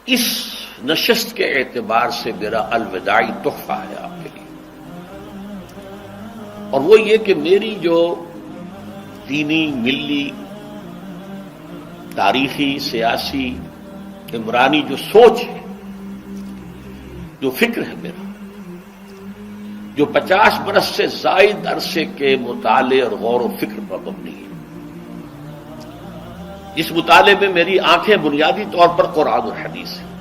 اس نشست کے اعتبار سے میرا الوداعی تحفہ ہے آپ کے لیے، اور وہ یہ کہ میری جو دینی، ملی، تاریخی، سیاسی، عمرانی جو سوچ ہے، جو فکر ہے میرا، جو 50 برس سے زائد عرصے کے مطالعے اور غور و فکر پر مبنی ہے، جس مطالعے میں میری آنکھیں بنیادی طور پر قرآن اور حدیث ہیں،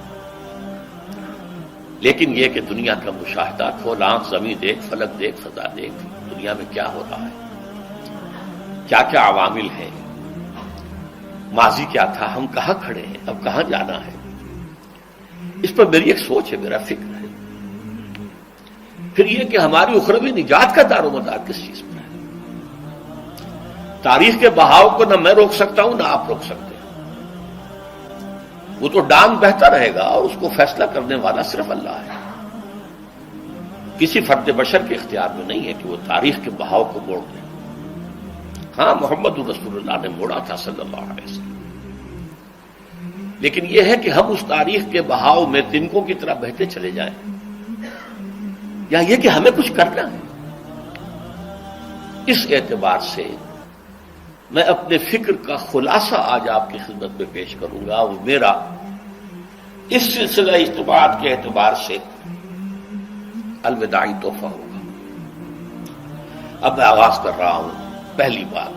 لیکن یہ کہ دنیا کا مشاہدہ، کھول آنکھ، زمین دیکھ، فلک دیکھ، فضا دیکھ، دنیا میں کیا ہو رہا ہے، کیا کیا عوامل ہیں، ماضی کیا تھا، ہم کہاں کھڑے ہیں، اب کہاں جانا ہے، اس پر میری ایک سوچ ہے، میرا فکر ہے۔ پھر یہ کہ ہماری اخروی نجات کا دار و مدار کس چیز پر ہے۔ تاریخ کے بہاؤ کو نہ میں روک سکتا ہوں، نہ آپ روک سکتے ہیں، وہ تو ڈانگ بہتا رہے گا، اور اس کو فیصلہ کرنے والا صرف اللہ ہے۔ کسی فرد بشر کے اختیار میں نہیں ہے کہ وہ تاریخ کے بہاؤ کو موڑ دے۔ ہاں، محمد رسول اللہ نے موڑا تھا صلی اللہ علیہ وسلم، لیکن یہ ہے کہ ہم اس تاریخ کے بہاؤ میں تنکوں کی طرح بہتے چلے جائیں، یا یہ کہ ہمیں کچھ کرنا ہے۔ اس اعتبار سے میں اپنے فکر کا خلاصہ آج آپ کی خدمت میں پیش کروں گا، وہ میرا اس سلسلہ اجتماعات کے اعتبار سے الوداعی تحفہ ہوگا۔ اب میں آغاز کر رہا ہوں۔ پہلی بات،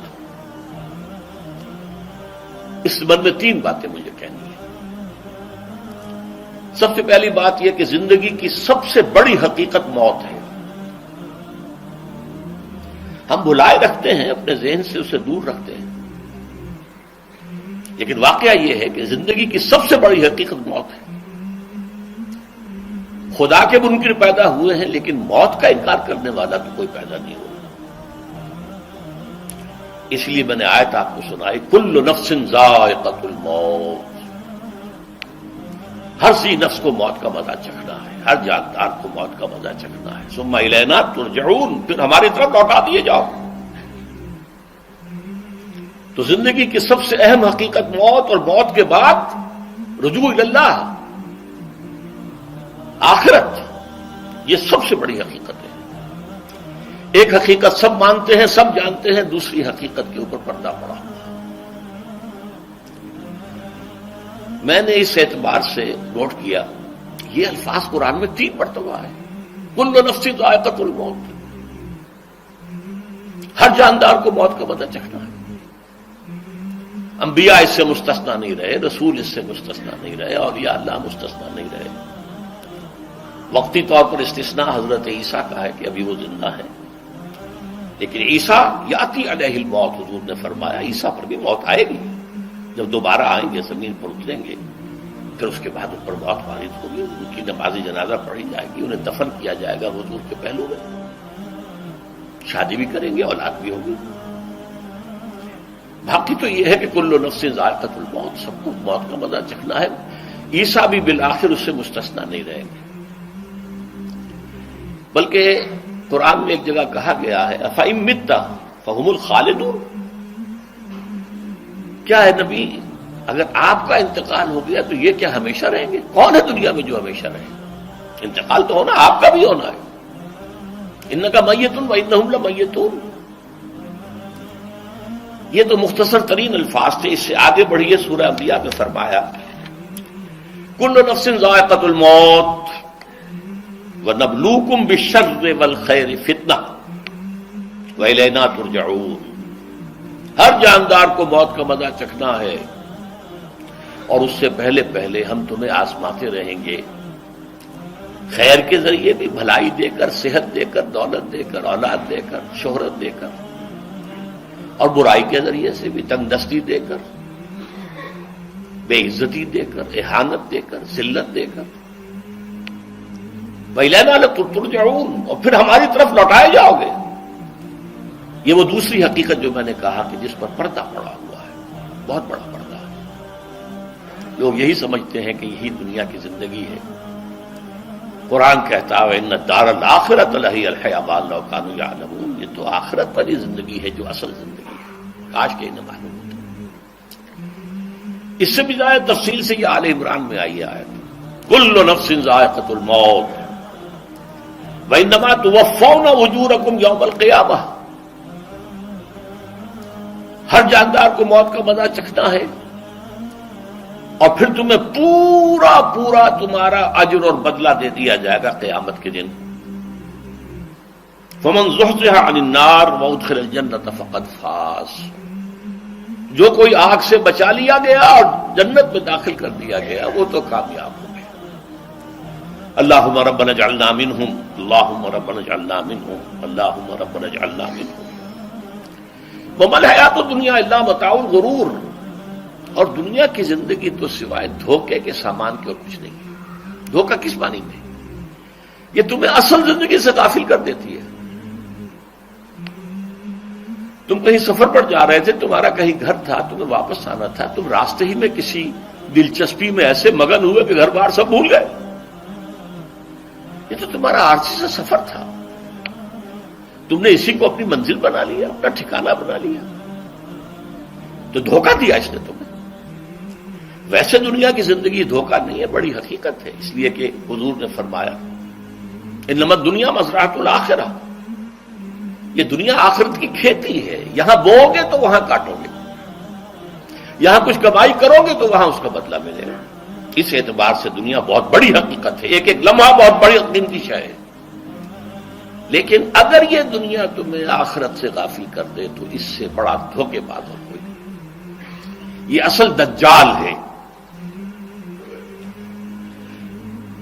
اس سبب میں 3 باتیں مجھے کہنی ہیں۔ سب سے پہلی بات یہ کہ زندگی کی سب سے بڑی حقیقت موت ہے۔ ہم بھلائے رکھتے ہیں، اپنے ذہن سے اسے دور رکھتے ہیں، لیکن واقعہ یہ ہے کہ زندگی کی سب سے بڑی حقیقت موت ہے۔ خدا کے منکر پیدا ہوئے ہیں، لیکن موت کا انکار کرنے والا تو کوئی پیدا نہیں ہوا۔ اس لیے میں نے آیت آپ کو سنائی، کل نفس ذائقۃ الموت، ہر ذی نفس کو موت کا مزہ چکھنا ہے، ہر جاندار کو موت کا مزہ چکھنا ہے۔ ثم الینا ترجعون، پھر ہماری طرف لوٹا دیے جاؤ۔ تو زندگی کی سب سے اہم حقیقت موت، اور موت کے بعد رجوع اللہ، آخرت، یہ سب سے بڑی حقیقت ہے۔ ایک حقیقت سب مانتے ہیں، سب جانتے ہیں، دوسری حقیقت کے اوپر پردہ پڑا ہوا۔ میں نے اس اعتبار سے نوٹ کیا، یہ الفاظ قرآن میں 3 مرتبہ ہے، کل نفس ذائقۃ الموت، ہر جاندار کو موت کا مزہ چکھنا ہے۔ انبیاء اس سے مستثنا نہیں رہے، رسول اس سے مستثنا نہیں رہے، اولیاء اللہ مستثنا نہیں رہے۔ وقتی طور پر استثناء حضرت عیسیٰ کا ہے کہ ابھی وہ زندہ ہے، لیکن عیسیٰ یاتی علیہ الموت، حضور نے فرمایا عیسیٰ پر بھی موت آئے گی، جب دوبارہ آئیں گے، زمین پر اتریں گے، پھر اس کے بعد ان پر موت وارد ہوگی، ان کی نماز جنازہ پڑھی جائے گی، انہیں دفن کیا جائے گا حضور کے پہلو میں، شادی بھی کریں گے، اولاد بھی ہوگی۔ باقی تو یہ ہے کہ کل نفس ذائقۃ الموت، سب کو موت کا مزہ چکھنا ہے۔ عیسیٰ بھی بالآخر اس سے مستثنا نہیں رہیں گے، بلکہ قرآن میں ایک جگہ کہا گیا ہے أَفَإِن مِتَّ فَهُمُ الْخَالِدُونَ، کیا ہے نبی، اگر آپ کا انتقال ہو گیا تو یہ کیا ہمیشہ رہیں گے؟ کون ہے دنیا میں جو ہمیشہ رہے؟ انتقال تو ہونا، آپ کا بھی ہونا ہے۔ إِنَّكَ مَيِّتٌ وَإِنَّهُمْ لَمَيِّتُونَ، یہ تو مختصر ترین الفاظ تھے۔ اس سے آگے بڑھیے، سورہ انبیاء میں فرمایا کل نفس ذائقۃ الموت وَنَبْلُوكُمْ بِالشَّرِّ وَالْخَيْرِ فِتْنَةً وَإِلَيْنَا تُرْجَعُونَ، ہر جاندار کو موت کا مزہ چکھنا ہے، اور اس سے پہلے پہلے ہم تمہیں آزماتے رہیں گے، خیر کے ذریعے بھی، بھلائی دے کر، صحت دے کر، دولت دے کر، اولاد دے کر، شہرت دے کر، اور برائی کے ذریعے سے بھی، تنگ دستی دے کر، بے عزتی دے کر، اہانت دے کر، ذلت دے کر، وَإِلَيْنَا تُرْجَعُونَ، اور پھر ہماری طرف لوٹائے جاؤ گے۔ یہ وہ دوسری حقیقت جو میں نے کہا کہ جس پر پردہ پڑا ہوا ہے، بہت بڑا پردہ ہے۔ لوگ یہی سمجھتے ہیں کہ یہی دنیا کی زندگی ہے۔ قرآن کہتا ہے إِنَّ الدَّارَ الْآخِرَةَ لَهِيَ الْحَيَوَانُ لَوْ كَانُوا يَعْلَمُونَ، یہ تو آخرت والی زندگی ہے جو اصل زندگی ہے، کاش کہ انہیں معلوم ہوتا۔ اس سے بھی زیادہ تفصیل سے یہ آل عمران میں آئی آیت، کل نفس ذائقۃ الموت وانما توفون اجورکم یوم القیامہ، ہر جاندار کو موت کا مزہ چکھنا ہے اور پھر تمہیں پورا پورا تمہارا اجر اور بدلہ دے دیا جائے گا قیامت کے دن۔ فمن زحزح عن النار وادخل الجنۃ فقد فاز، جو کوئی آگ سے بچا لیا گیا اور جنت میں داخل کر دیا گیا وہ تو کامیاب ہو گیا۔ اللہم ربنا اجعلنا منہم، اللہم ربنا اجعلنا منہم، اللہم ربنا اجعلنا منہم۔ وما الحیات الدنیا الا متاع الغرور، اور دنیا کی زندگی تو سوائے دھوکے کے سامان کے اور کچھ نہیں۔ دھوکہ کس معنی میں؟ یہ تمہیں اصل زندگی سے غافل کر دیتی ہے۔ تم کہیں سفر پر جا رہے تھے، تمہارا کہیں گھر تھا، تمہیں واپس آنا تھا، تم راستے ہی میں کسی دلچسپی میں ایسے مگن ہوئے کہ گھر بار سب بھول گئے۔ یہ تو تمہارا عارضی سا سفر تھا، تم نے اسی کو اپنی منزل بنا لیا، اپنا ٹھکانہ بنا لیا، تو دھوکہ دیا اس نے تمہیں۔ ویسے دنیا کی زندگی دھوکہ نہیں ہے، بڑی حقیقت ہے، اس لیے کہ حضور نے فرمایا انما الدنیا مزرعۃ الآخرہ، یہ دنیا آخرت کی کھیتی ہے، یہاں بو گے تو وہاں کاٹو گے، یہاں کچھ کمائی کرو گے تو وہاں اس کا بدلہ ملے گا۔ اس اعتبار سے دنیا بہت بڑی حقیقت ہے، ایک ایک لمحہ بہت بڑی قیمتی شے ہے، لیکن اگر یہ دنیا تمہیں آخرت سے غافل کر دے تو اس سے بڑا دھوکے باز اور کوئی نہیں۔ یہ اصل دجال ہے۔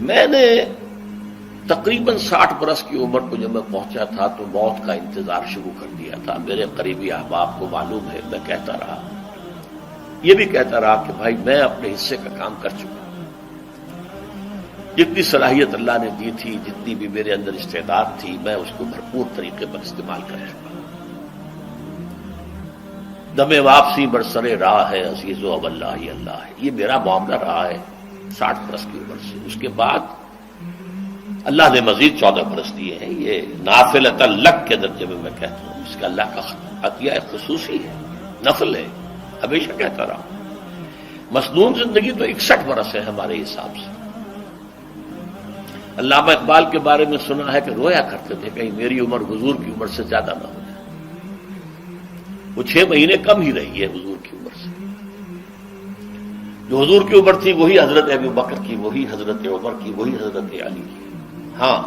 میں نے تقریباً 60 برس کی عمر کو جب میں پہنچا تھا تو موت کا انتظار شروع کر دیا تھا۔ میرے قریبی احباب کو معلوم ہے، میں کہتا رہا، یہ بھی کہتا رہا کہ بھائی میں اپنے حصے کا کام کر چکا، جتنی صلاحیت اللہ نے دی تھی، جتنی بھی میرے اندر استعداد تھی، میں اس کو بھرپور طریقے پر استعمال کر چکا۔ دم واپسی برسر راہ ہے عزیز و اب اللہ ہی اللہ ہے، یہ میرا معاملہ رہا ہے 60 برس کی عمر سے۔ اس کے بعد اللہ نے مزید 14 برس دیے ہیں، یہ نافلۃ لک کے درجے میں کہتا ہوں، اس کا اللہ کا عطیہ خصوصی ہے، نفل ہے، ہمیشہ کہتا رہا ہوں۔ مسنون زندگی تو 61 برس ہے ہمارے حساب سے۔ علامہ اقبال کے بارے میں سنا ہے کہ رویا کرتے تھے کہیں میری عمر حضور کی عمر سے زیادہ نہ ہو جائے۔ وہ 6 مہینے کم ہی رہی ہے حضور کی عمر سے۔ جو حضور کی عمر تھی وہی حضرت ابو بکر کی، وہی حضرت عمر کی، وہی حضرت علی کی۔ ہاں،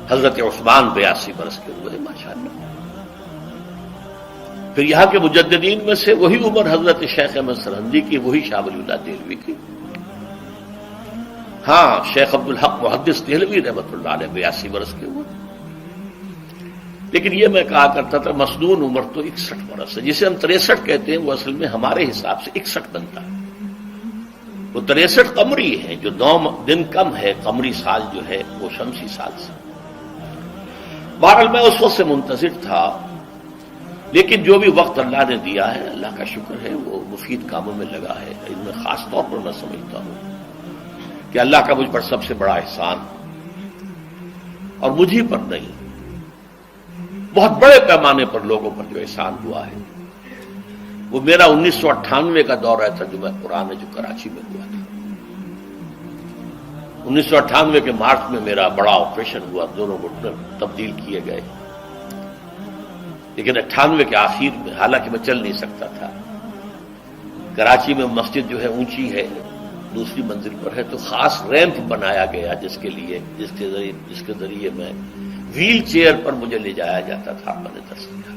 حضرت عثمان 82 برس کے ہوئے ماشاءاللہ۔ پھر یہاں کے مجددین میں سے وہی عمر حضرت شیخ احمد سرہندی کی، وہی شاہ ولی اللہ دہلوی کی۔ ہاں، شیخ عبدالحق محدث دہلوی رحمۃ اللہ علیہ 82 برس کے ہوئے۔ لیکن یہ میں کہا کرتا تھا مسنون عمر تو 61 برس ہے، جسے ہم 63 کہتے ہیں، وہ اصل میں ہمارے حساب سے 61 بنتا ہے۔ وہ 63 قمری ہے، جو 9 دن کم ہے، قمری سال جو ہے وہ شمسی سال سے۔ بہرحال میں اس وقت سے منتظر تھا، لیکن جو بھی وقت اللہ نے دیا ہے، اللہ کا شکر ہے، وہ مفید کاموں میں لگا ہے۔ ان میں خاص طور پر میں سمجھتا ہوں کہ اللہ کا مجھ پر سب سے بڑا احسان، اور مجھے پر نہیں، بہت بڑے پیمانے پر لوگوں پر جو احسان ہوا ہے، وہ میرا 1998 کا دورہ ترجمہ قرآن جو کراچی میں ہوا تھا۔ 1998 کے مارچ میں میرا بڑا آپریشن ہوا، دونوں گھٹنے تبدیل کیے گئے، لیکن 98 کے آخر میں، حالانکہ میں چل نہیں سکتا تھا، کراچی میں مسجد جو ہے اونچی ہے، دوسری منزل پر ہے، تو خاص ریمپ بنایا گیا جس کے ذریعے میں ویل چیئر پر مجھے لے جایا جاتا تھا۔ میں نے درس دیا۔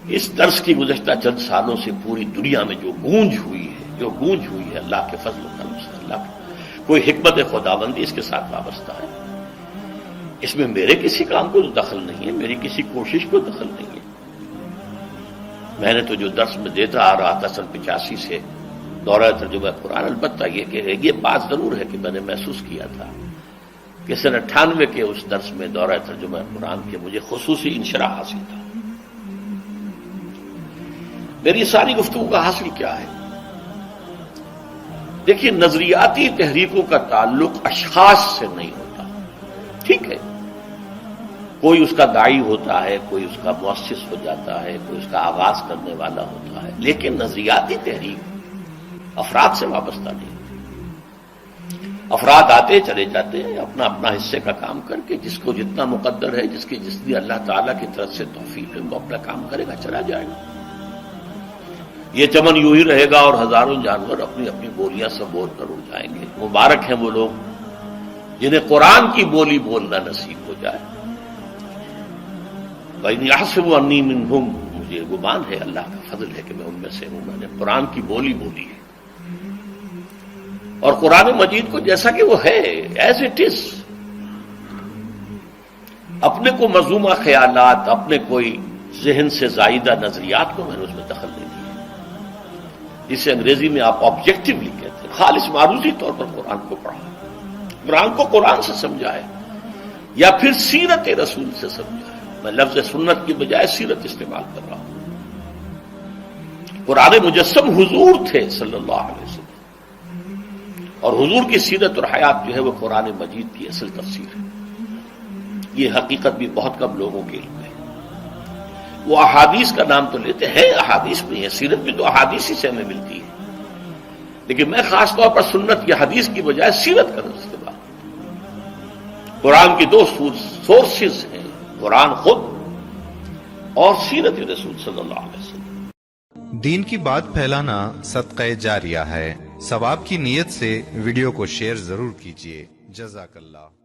اس درس کی گزشتہ چند سالوں سے پوری دنیا میں جو گونج ہوئی ہے اللہ کے فضل و کرم سے، اللہ کی کوئی حکمت خداوندی اس کے ساتھ وابستہ ہے۔ اس میں میرے کسی کام کو دخل نہیں ہے، میری کسی کوشش کو دخل نہیں ہے۔ میں نے تو جو درس میں دیتا آ رہا تھا سن 85 سے دورہ ترجمہ قرآن، البتہ یہ بات ضرور ہے کہ میں نے محسوس کیا تھا کہ سن 98 کے اس درس میں دورہ ترجمہ قرآن کے مجھے خصوصی انشراح حاصل تھا۔ میری ساری گفتگو کا حاصل کیا ہے؟ دیکھیے، نظریاتی تحریکوں کا تعلق اشخاص سے نہیں ہوتا، ٹھیک ہے، کوئی اس کا داعی ہوتا ہے، کوئی اس کا مؤسس ہو جاتا ہے، کوئی اس کا آغاز کرنے والا ہوتا ہے، لیکن نظریاتی تحریک افراد سے وابستہ نہیں۔ افراد آتے چلے جاتے ہیں اپنا اپنا حصے کا کام کر کے، جس کو جتنا مقدر ہے، جس کی جتنی اللہ تعالیٰ کی طرف سے توفیق ہے، وہ اپنا کام کرے گا، چلا جائے گا۔ یہ چمن یوں ہی رہے گا اور ہزاروں جانور اپنی اپنی بولیاں سب بول کر اڑ جائیں گے۔ مبارک ہیں وہ لوگ جنہیں قرآن کی بولی بولنا نصیب ہو جائے۔ وَإِنْ يَحْسَبُ أَنِّي مِنْهُمْ، مجھے گمان ہے، اللہ کا فضل ہے کہ میں ان میں سے ہوں، میں نے قرآن کی بولی بولی ہے۔ اور قرآن مجید کو جیسا کہ وہ ہے، ایز اٹ از، اپنے کو مذمومہ خیالات، اپنے کوئی ذہن سے زائدہ نظریات کو میں نے اس میں دخل نہیں دیا، جسے انگریزی میں آپ آبجیکٹیولی کہتے ہیں۔ خالص معروضی طور پر قرآن کو پڑھا، قرآن کو قرآن سے سمجھائے یا پھر سیرت رسول سے سمجھائے۔ میں لفظ سنت کی بجائے سیرت استعمال کر رہا ہوں۔ قرآن مجسم حضور تھے صلی اللہ علیہ وسلم، اور حضور کی سیرت اور حیات جو ہے وہ قرآن مجید کی اصل تفسیر ہے۔ یہ حقیقت بھی بہت کم لوگوں کے علم ہے۔ وہ احادیث کا نام تو لیتے ہیں، احادیث بھی ہے، سیرت بھی تو احادیث ہی سے ہمیں ملتی ہے، لیکن میں خاص طور پر سنت یا حدیث کی بجائے سیرت کا استعمال۔ قرآن کی دو سورسز ہیں، قرآن خود اور سیرت رسول صلی اللہ علیہ وسلم۔ دین کی بات پھیلانا صدقہ جاریہ ہے، ثواب کی نیت سے ویڈیو کو شیئر ضرور کیجیے۔ جزاک اللہ۔